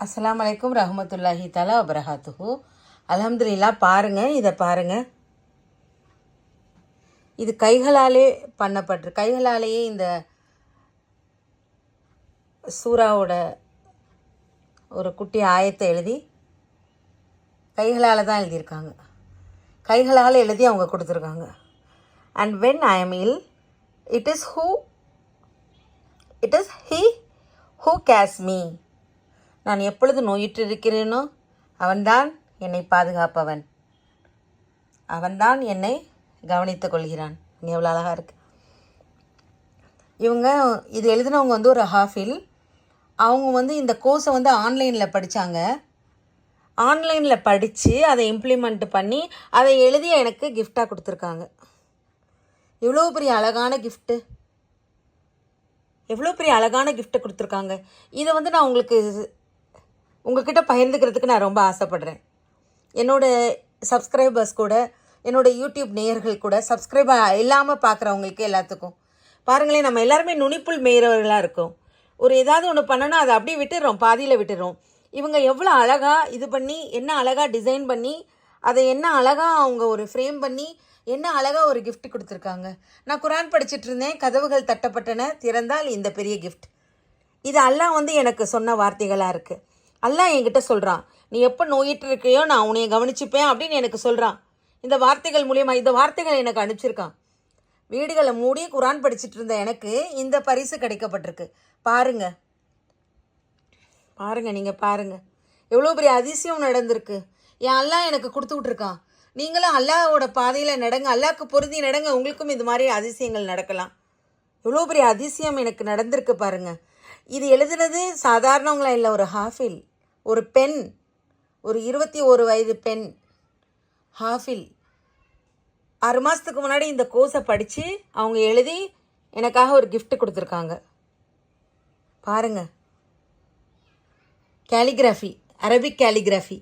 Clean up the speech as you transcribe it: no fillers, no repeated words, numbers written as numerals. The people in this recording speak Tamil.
அஸ்ஸலாமு அலைக்கும் ரஹ்மத்துல்லாஹி தஆலா வபரகாத்துஹு. அல்ஹம்துலில்லாஹ். பாருங்கள், இதை பாருங்கள். இது கைகளாலே கைகளாலேயே இந்த சூறாவோட ஒரு குட்டி ஆயத்தை எழுதி கைகளால் தான் எழுதியிருக்காங்க. கைகளால் எழுதி அவங்க கொடுத்துருக்காங்க. And when I am ill, it is he who cares me. நான் எப்பொழுது நோயிற்று இருக்கிறேனோ அவன்தான் என்னை பாதுகாப்பவன், அவன்தான் என்னை கவனித்து கொள்கிறான். எவ்வளோ அழகாக இருக்குது. இவங்க இது எழுதினவங்க ஒரு ஹாஃபில். அவங்க இந்த கோர்ஸை ஆன்லைனில் படித்தாங்க. ஆன்லைனில் படித்து அதை இம்ப்ளிமெண்ட் பண்ணி அதை எழுதி எனக்கு கிஃப்டாக கொடுத்துருக்காங்க. எவ்வளோ பெரிய அழகான கிஃப்ட்டு, எவ்வளோ பெரிய அழகான கிஃப்ட்டை கொடுத்துருக்காங்க. இதை நான் உங்கள்கிட்ட பகிர்ந்துக்கிறதுக்கு நான் ரொம்ப ஆசைப்படுறேன். என்னோடய சப்ஸ்கிரைபர்ஸ் கூட, என்னோடய யூடியூப் நேயர்கள் கூட, சப்ஸ்கிரைப் இல்லாமல் பார்க்குறவங்களுக்கு எல்லாத்துக்கும் பாருங்களேன், நம்ம எல்லாருமே நுனிப்புள் மேயறவர்களாக இருக்கோம். ஏதாவது ஒன்று பண்ணணும், அதை அப்படியே விட்டுடுறோம், பாதியில் விட்டுடுறோம். இவங்க எவ்வளோ அழகாக இது பண்ணி, என்ன அழகாக டிசைன் பண்ணி, அதை என்ன அழகாக அவங்க ஒரு ஃப்ரேம் பண்ணி, என்ன அழகாக ஒரு கிஃப்ட் கொடுத்துருக்காங்க. நான் குரான் படிச்சுட்டு இருந்தேன். கதவுகள் தட்டப்பட்டன, திறந்தால் இந்த பெரிய கிஃப்ட். இது அல்லாஹ் எனக்கு சொன்ன வார்த்தைகளாக இருக்குது. அல்லாஹ் என்கிட்ட சொல்கிறான், நீ எப்போ நோயிட்டு இருக்கையோ நான் உன்னைய கவனிச்சுப்பேன் அப்படின்னு எனக்கு சொல்கிறான். இந்த வார்த்தைகள் மூலியமாக இந்த வார்த்தைகள் எனக்கு அனுப்பிச்சிருக்கான். வீடுகளை மூடி குரான் படிச்சுட்டு இருந்த எனக்கு இந்த பரிசு கிடைக்கப்பட்டிருக்கு. பாருங்க பாருங்க, நீங்கள் பாருங்கள், எவ்வளோ பெரிய அதிசயம் நடந்திருக்கு. என் அல்லாஹ் எனக்கு கொடுத்து விட்ருக்கான். நீங்களும் அல்லாஹோட பாதையில் நடங்க, அல்லாஹ்க்கு பொருந்தி நடங்க, உங்களுக்கும் இது மாதிரி அதிசயங்கள் நடக்கலாம். எவ்வளோ பெரிய அதிசயம் எனக்கு நடந்திருக்கு பாருங்கள். இது எழுதுனது சாதாரணவங்களாம் இல்லை, ஒரு ஹாஃபில், ஒரு பெண், ஒரு 21 வயது பெண் ஹாஃபில். 6 மாதத்துக்கு முன்னாடி இந்த கோர்ஸை படித்து அவங்க எழுதி எனக்காக ஒரு கிஃப்ட் கொடுத்துருக்காங்க. பாருங்கள், கேலிகிராஃபி, அரபிக் கேலிகிராஃபி.